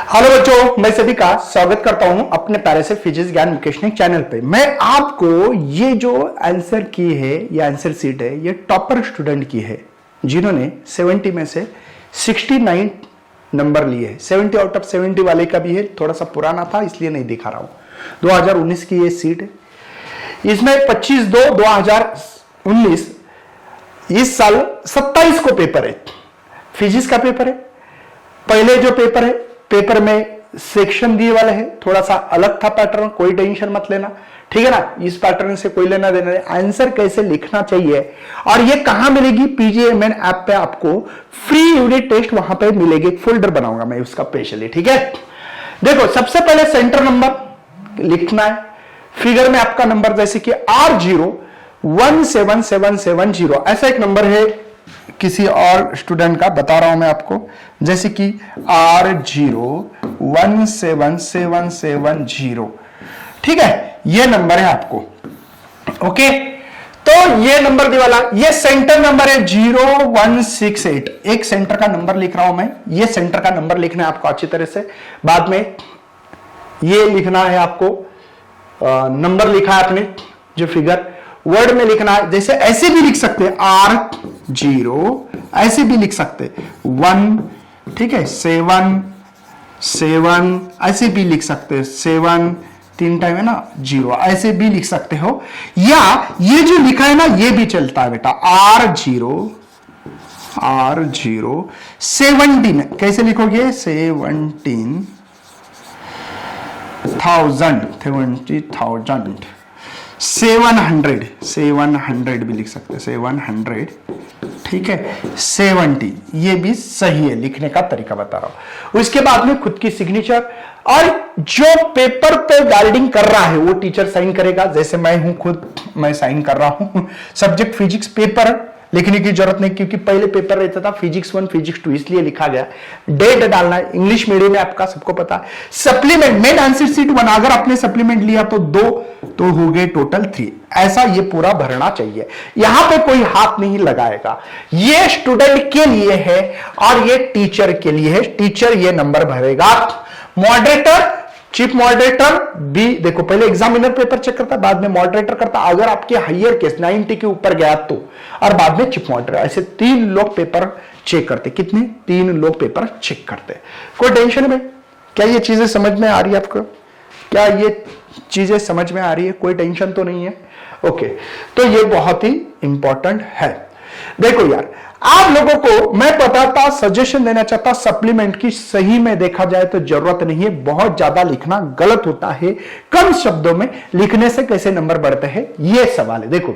Hello बच्चों, मैं सभी का स्वागत करता हूं अपने प्यारे से फिजिक्स ज्ञान विकेशनिक चैनल पे। मैं आपको ये जो आंसर की है, ये आंसर सीट है, ये टॉपर स्टूडेंट की है जिन्होंने 70 में से 69 नंबर लिए हैं। 70 आउट ऑफ 70 वाले का भी है, थोड़ा सा पुराना था इसलिए नहीं दिखा रहा हूं। 2019 की ये सीट है। इसमें 25/2/2019 इस साल 27 को पेपर है, फिजिक्स का पेपर है। पहले जो पेपर है, पेपर में सेक्शन दिए वाले है, थोड़ा सा अलग था पैटर्न, कोई टेंशन मत लेना, ठीक है ना। इस पैटर्न से कोई लेना देना नहीं। आंसर कैसे लिखना चाहिए और ये कहां मिलेगी, पीजीएमएन ऐप पे आपको फ्री यूनिट टेस्ट वहां पे मिलेगी। एक फोल्डर बनाऊंगा मैं उसका स्पेशली, ठीक है। देखो, सबसे पहले सेंटर नंबर लिखना है। फिगर में आपका नंबर जैसे कि R017770 ऐसा एक नंबर है किसी और स्टूडेंट का, बता रहा हूं मैं आपको, जैसे कि R017770, ठीक है, ये नंबर है आपको। ओके, तो ये नंबर दिवाला, ये सेंटर नंबर है 0168। एक सेंटर का नंबर लिख रहा हूं मैं, ये सेंटर का नंबर लिखना है आपको अच्छी तरह से। बाद में ये लिखना है आपको, नंबर लिखा है आपने जो फिगर, वर्ड में लिखना है। जैसे ऐसे भी लिख सकते हैं R0, ऐसे भी लिख सकते 1, ठीक है, 7 ऐसे भी लिख सकते हैं, 7 3 टाइम है ना, 0 ऐसे भी लिख सकते हो। या ये जो लिखा है ना, ये भी चलता है बेटा, R0 17 कैसे लिखोगे, 70,000 700 भी लिख सकते हैं, 700, ठीक है, 70 ये भी सही है, लिखने का तरीका बता रहा हूं। उसके बाद में खुद की सिग्नेचर, और जो पेपर पे गाइडिंग कर रहा है वो टीचर साइन करेगा। जैसे मैं हूं खुद, मैं साइन कर रहा हूं। सब्जेक्ट फिजिक्स, पेपर लिखने की जरूरत नहीं क्योंकि पहले पेपर रहता था फिजिक्स 1 फिजिक्स 2, इसलिए लिखा गया। डेट डालना है, इंग्लिश मीडियम में आपका सबको पता है। सप्लीमेंट, मेन आंसर सीट 1, अगर आपने सप्लीमेंट लिया तो 2, तो हो गए टोटल 3। ऐसा ये पूरा भरना चाहिए, यहां पे कोई हाथ नहीं लगाएगा। ये स्टूडेंट के लिए है और ये टीचर के लिए है। टीचर ये नंबर भरेगा। मॉडरेटर, चीफ मॉडरेटर भी, देखो पहले एग्जामिनर पेपर चेक करता, बाद में मॉडरेटर करता। अगर आपके हायर केस 90 के ऊपर गया तो, और बाद में चीफ मॉडरेटर, ऐसे 3 लोग पेपर चेक करते। कितने? 3 लोग पेपर चेक करते। कोई टेंशन में? क्या ये चीजें समझ में आ रही है आपको? क्या ये चीजें समझ में आ रही है? कोई टेंशन तो नहीं है? ओके, तो ये बहुत ही इंपॉर्टेंट है। देखो यार, आप लोगों को मैं बताता, सजेशन देना चाहता, सप्लीमेंट की सही में देखा जाए तो जरूरत नहीं है। बहुत ज्यादा लिखना गलत होता है। कम शब्दों में लिखने से कैसे नंबर बढ़ते हैं, ये सवाल है। देखो,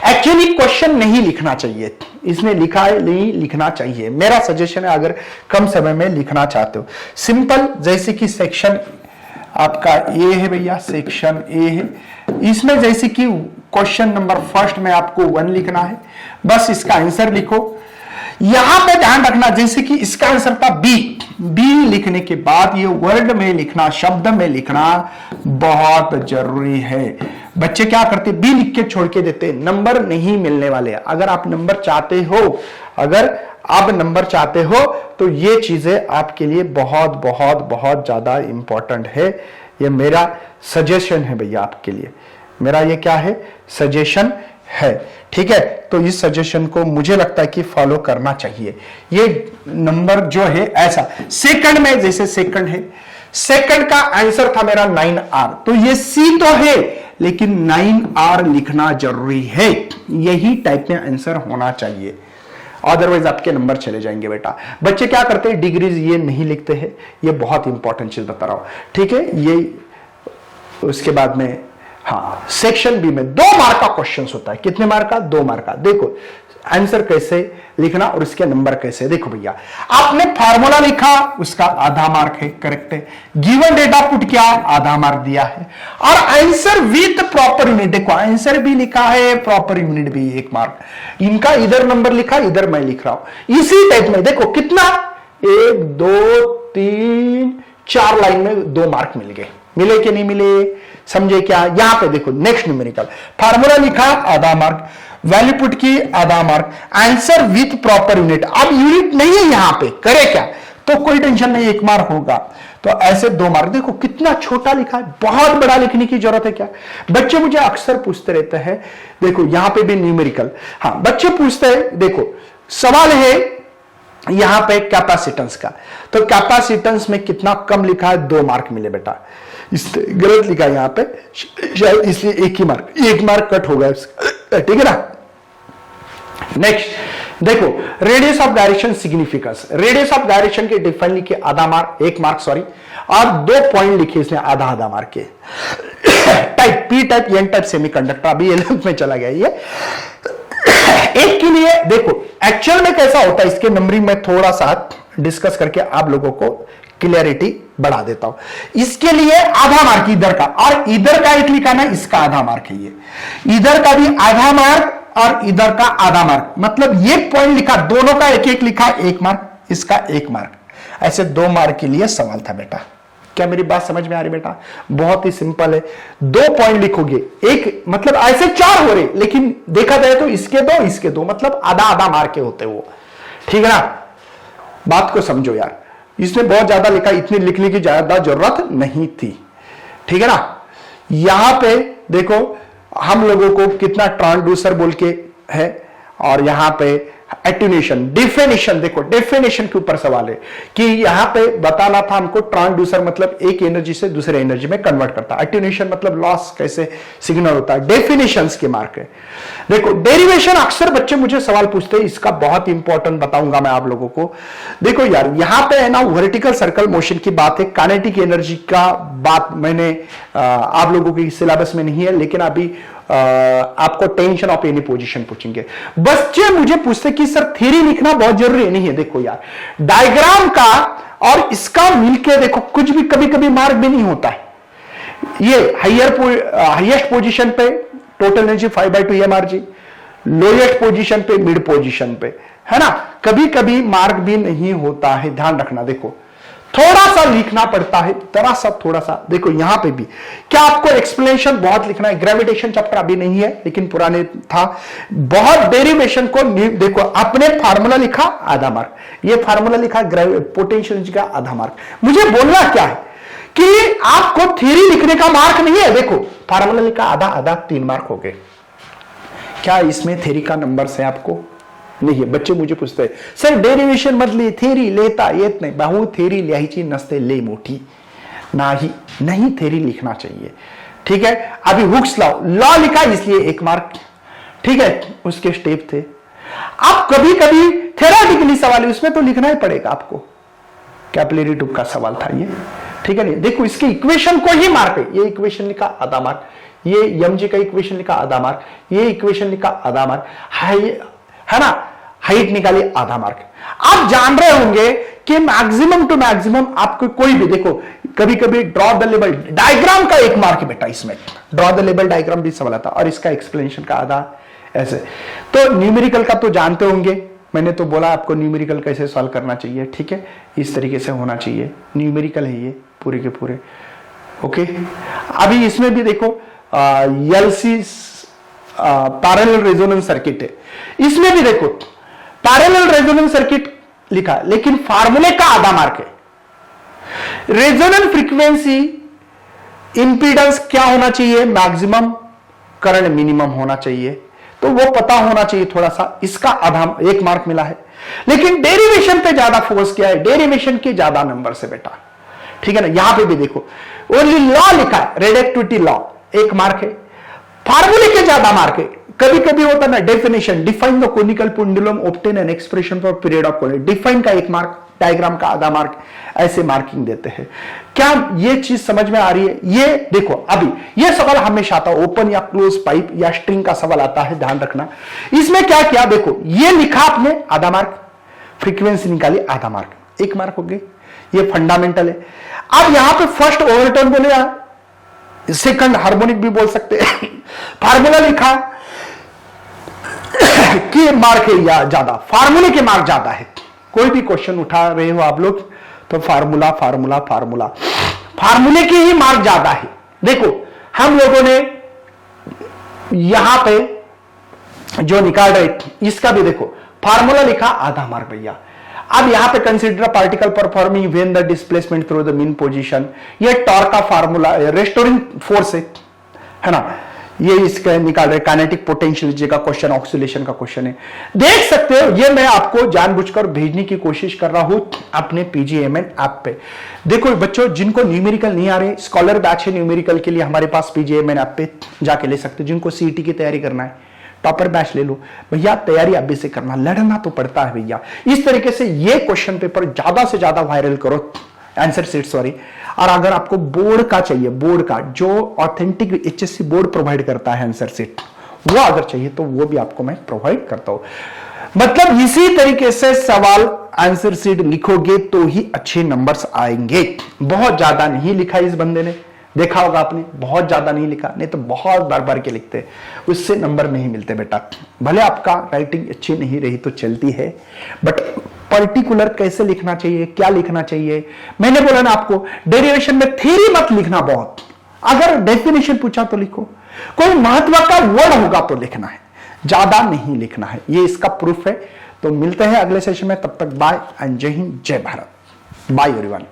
एक्चुअली क्वेश्चन नहीं लिखना चाहिए, इसने लिखा है, नहीं लिखना चाहिए। मेरा सजेशन है, अगर कम समय में लिखना चाहते हो, सिंपल, जैसे कि सेक्शन आपका ए है भैया, सेक्शन ए है, इसमें जैसे कि क्वेश्चन नंबर फर्स्ट में आपको 1 लिखना है, बस इसका आंसर लिखो। यहां पे ध्यान रखना, जैसे कि इसका आंसर था बी लिखने के बाद ये वर्ड में लिखना, शब्द में लिखना बहुत जरूरी है। बच्चे क्या करते, बी लिख के छोड़ के देते, नंबर नहीं मिलने वाले। अगर आप नंबर चाहते हो, अगर आप नंबर चाहते हो तो ये चीजें आपके लिए बहुत बहुत बहुत ज्यादा इंपॉर्टेंट है। ये मेरा सजेशन है भैया आपके लिए, मेरा ये क्या है, सजेशन है, ठीक है। तो इस सजेशन को मुझे लगता है कि फॉलो करना चाहिए। ये नंबर जो है ऐसा, सेकंड में जैसे सेकंड है, सेकंड का आंसर था मेरा 9R, तो ये सी तो है लेकिन 9R लिखना जरूरी है। यही टाइप में आंसर होना चाहिए, अदरवाइज आपके नंबर चले जाएंगे बेटा। बच्चे क्या करते हैं, डिग्रीज ये नहीं लिखते हैं। ये बहुत इंपॉर्टेंट चीज बता रहा हूं, ठीक है। ये उसके बाद में, हाँ, सेक्शन बी में 2 मार्क का क्वेश्चन होता है। कितने मार्क का? 2 मार्क का। देखो आंसर कैसे लिखना और उसके नंबर कैसे। देखो भैया, आपने फार्मूला लिखा, उसका आधा मार्क है, करेक्ट है। गिवन डेटा पुट किया, आधा मार्क दिया है। और आंसर विथ प्रॉपर यूनिट, देखो आंसर भी लिखा है, प्रॉपर यूनिट भी 1 मार्क। इनका इधर नंबर लिखा, इधर मैं लिख रहा हूं। इसी टाइप में देखो कितना, 1 2 3 4 लाइन में 2 मार्क मिल गए। मिले कि नहीं मिले, समझे क्या? यहां पे देखो, नेक्स्ट न्यूमेरिकल, फार्मूला लिखा, आधा मार्क, वैल्यू पुट की, आधा mark, answer with proper unit. अब यूनिट नहीं है यहां पे, करे क्या, तो कोई टेंशन नहीं, 1 मार्क होगा। तो ऐसे 2 मार्क। देखो कितना छोटा लिखा है, बहुत बड़ा लिखने की जरूरत है क्या? बच्चे मुझे अक्सर पूछते रहते हैं, देखो यहां पे भी न्यूमेरिकल, हाँ बच्चे पूछते हैं, देखो सवाल है यहां पे कैपेसिटेंस का, तो कैपेसिटेंस में कितना कम लिखा है, 2 मार्क मिले बेटा, इससे गलत लिखा है यहां पे शायद, इसलिए 1 मार्क कट होगा इसका, ठीक है ना। नेक्स्ट देखो radius of direction significance, radius of direction के डिफाइन लिखे आधा मार्क, 1 मार्क सॉरी, और 2 पॉइंट लिखे इसने आधा आधा मार्क के। Type P type N type semiconductor, अभी ये में चला गया ये। एक के लिए देखो एक्चुअल में कैसा होता है, इसके नंबरिंग में थोड़ा सा डिस्कस करके आप लोगों को क्लियरिटी बढ़ा देता हूं। इसके लिए आधा मार्क इधर का, और इधर का एक लिखा ना, इसका आधा मार्क है ये, इधर का भी आधा मार्क और इधर का आधा मार्क, मतलब ये पॉइंट लिखा, दोनों का एक एक लिखा, 1 मार्क, इसका 1 मार्क, ऐसे 2 मार्क के लिए सवाल था बेटा। क्या मेरी बात समझ में आ रही बेटा? बहुत ही सिंपल है, 2 पॉइंट लिखोगे, एक मतलब ऐसे 4 हो रहे, लेकिन देखा जाए तो इसके 2 इसके 2, मतलब आधा आधा मार्क के होते वो, ठीक है ना। बात को समझो यार, इसने बहुत ज्यादा लिखा, इतनी लिखने की ज्यादा जरूरत नहीं थी, ठीक है ना। यहां पे देखो हम लोगों को कितना ट्रांसड्यूसर बोल के है, और यहां पे एटेन्यूएशन, डेफिनेशन, देखो डेफिनेशन के ऊपर सवाल है कि यहां पे बताना था हमको, ट्रांसड्यूसर मतलब एक एनर्जी से दूसरे एनर्जी में कन्वर्ट करता है, एटेन्यूएशन मतलब लॉस कैसे सिग्नल होता है, डेफिनेशंस के मार्क है। देखो डेरिवेशन अक्सर बच्चे मुझे सवाल पूछते हैं, इसका बहुत इंपॉर्टेंट बताऊंगा मैं आप लोगों को। देखो यार यहां पे है ना वर्टिकल सर्कल मोशन की बात है, काइनेटिक एनर्जी का बात मैंने आप लोगों के सिलेबस में नहीं है, लेकिन अभी आपको टेंशन ऑफ एनी पोजीशन पूछेंगे। बच्चे मुझे पूछते कि सर थ्योरी लिखना बहुत जरूरी नहीं है। देखो यार डायग्राम का और इसका मिलके देखो कुछ भी कभी कभी मार्क भी नहीं होता है। ये हाईएस्ट पोजीशन पे total energy 5/2 mRG, lowest position पे मिड पोजीशन पे, है ना, कभी कभी मार्क भी नहीं होता है, ध्यान रखना। देखो थोड़ा सा लिखना पड़ता है, जरा सा थोड़ा सा। देखो यहां पे भी क्या आपको एक्सप्लेनेशन बहुत लिखना है, ग्रेविटेशन चैप्टर अभी नहीं है लेकिन पुराने था बहुत, डेरिवेशन को देखो आपने फार्मूला लिखा आधा मार्क, ये फार्मूला लिखा पोटेंशियल एनर्जी का आधा मार्क। मुझे बोलना क्या है कि आपको थ्योरी लिखने का मार्क नहीं है, देखो फार्मूला लिखा आधा आधा 3 मार्क हो गए। क्या इसमें थ्योरी का नंबर है आपको? नहीं है। बच्चे मुझे पूछते हैं सर डेरिवेशन मधली थेरी लेता येत नाही, बहु थेरी लिहायची नसते ले मोठी, नहीं थेरी लिखना चाहिए, ठीक है। अभी हुक्स लॉ लिखा इसलिए 1 मार्क, ठीक है, उसके स्टेप थे। अब कभी कभी थेराटिकली सवाल है, उसमें तो लिखना ही पड़ेगा आपको, कैपिलरी ट्यूब का सवाल था ये, ठीक है। नहीं देखो इसके इक्वेशन को ही मार्क है, ये इक्वेशन लिखा आधा मार्क, ये एमजी का इक्वेशन लिखा आधा मार्क, ये इक्वेशन लिखा आधा मार्क, है ना, हाइट निकाली आधा मार्क। आप जान रहे होंगे कि मैक्सिमम टू मैक्सिमम आपको कोई भी देखो कभी कभी ड्रॉ द लेवल डायग्राम का 1 मार्क है बेटा, इसमें ड्रॉ द लेवल डायग्राम भी सवाल आता और इसका एक्सप्लेनेशन का आधा ऐसे। तो न्यूमेरिकल का तो जानते होंगे, मैंने तो बोला आपको न्यूमेरिकल कैसे सॉल्व करना चाहिए, ठीक है, इस तरीके से होना चाहिए। न्यूमेरिकल है ये पूरे के पूरे, ओके। अभी इसमें भी देखो एलसी पैरेलल रेजोनेंस सर्किट है, इसमें भी देखो पैरेलल रेजोनेंस सर्किट लिखा, लेकिन फार्मूले का आधा मार्क है। रेजोनेंस फ्रीक्वेंसी इंपीडेंस क्या होना चाहिए, मैक्सिमम करंट मिनिमम होना चाहिए, तो वो पता होना चाहिए थोड़ा सा, इसका आधा 1 मार्क मिला है। लेकिन डेरिवेशन पे ज्यादा फोकस किया है, डेरिवेशन के ज्यादा नंबर से बेटा, ठीक है ना। यहां पे भी देखो ओनली लॉ लिखा है, रेडिएक्टिविटी लॉ 1 मार्क है, फार्मूले के ज्यादा मार्क है। कभी कभी होता ना definition, define the conical pendulum obtain an expression for period of conic, define का 1 मार्क, डायग्राम का आधा मार्क, ऐसे मार्किंग देते हैं। क्या ये चीज समझ में आ रही है? ये देखो अभी ये सवाल हमेशा आता है, ओपन या क्लोज पाइप या स्ट्रिंग का सवाल आता है, ध्यान रखना। इसमें क्या किया, देखो ये लिखा आपने आधा मार्क, फ्रीक्वेंसी निकाली आधा मार्क, 1 मार्क हो गए, ये फंडामेंटल है। अब यहां पे फर्स्ट ओवरटर्न बोले, सेकंड हार्मोनिक भी बोल सकते हैं। फार्मूला लिखा कि मार्क है या ज्यादा, फार्मूले के मार्क ज्यादा है। कोई भी क्वेश्चन उठा रहे हो आप लोग तो फार्मूला फार्मूला फार्मूला, फार्मूले के ही मार्क ज्यादा है। देखो हम लोगों ने यहां पे जो निकाल रहे इसका भी देखो फार्मूला लिखा आधा मार्क भैया, अब यहां पे consider particle performing when the displacement through the mean position, ये टॉर्क का फार्मूला रेस्टोरिंग फोर्स है ना, ये इसका निकाल रहे काइनेटिक पोटेंशियल का क्वेश्चन, ऑक्सीलेशन का क्वेश्चन है, देख सकते हो। ये मैं आपको जानबूझकर भेजने की कोशिश कर रहा हूं अपने पीजीएमएन ऐप पे। देखो बच्चों, जिनको न्यूमेरिकल नहीं आ रहे, स्कॉलर बैच है न्यूमेरिकल के लिए हमारे पास, पीजीएमएन ऐप पे जाके ले सकते हो। जिनको सीईटी की तैयारी करना है, टॉपर बैच ले लो भैया, तैयारी अभी से करना, लड़ना तो पड़ता है भैया। इस तरीके से ये क्वेश्चन पेपर ज्यादा से ज्यादा वायरल करो, आंसर शीट सॉरी। और अगर आपको बोर्ड का चाहिए, बोर्ड का जो ऑथेंटिक एचएससी बोर्ड प्रोवाइड करता है आंसर शीट, वो अगर चाहिए तो वो भी आपको मैं प्रोवाइड करता हूं। मतलब इसी तरीके से सवाल आंसर शीट लिखोगे तो ही अच्छे नंबर्स आएंगे। बहुत ज्यादा नहीं लिखा इस बंदे ने, देखा होगा आपने, बहुत ज्यादा नहीं लिखा, नहीं तो बहुत बार बार के लिखते, उससे नंबर नहीं मिलते बेटा। भले आपका राइटिंग अच्छी नहीं रही तो चलती है, बट पर्टिकुलर कैसे लिखना चाहिए, क्या लिखना चाहिए, मैंने बोला ना आपको, डेरिवेशन में थ्योरी मत लिखना बहुत, अगर डेफिनेशन पूछा तो लिखो, कोई महत्व का वर्ड होगा तो लिखना है, ज्यादा नहीं लिखना है, ये इसका प्रूफ है। तो मिलते हैं अगले सेशन में, तब तक बाय एंड जय हिंद, जय भारत, बाय एवरीवन।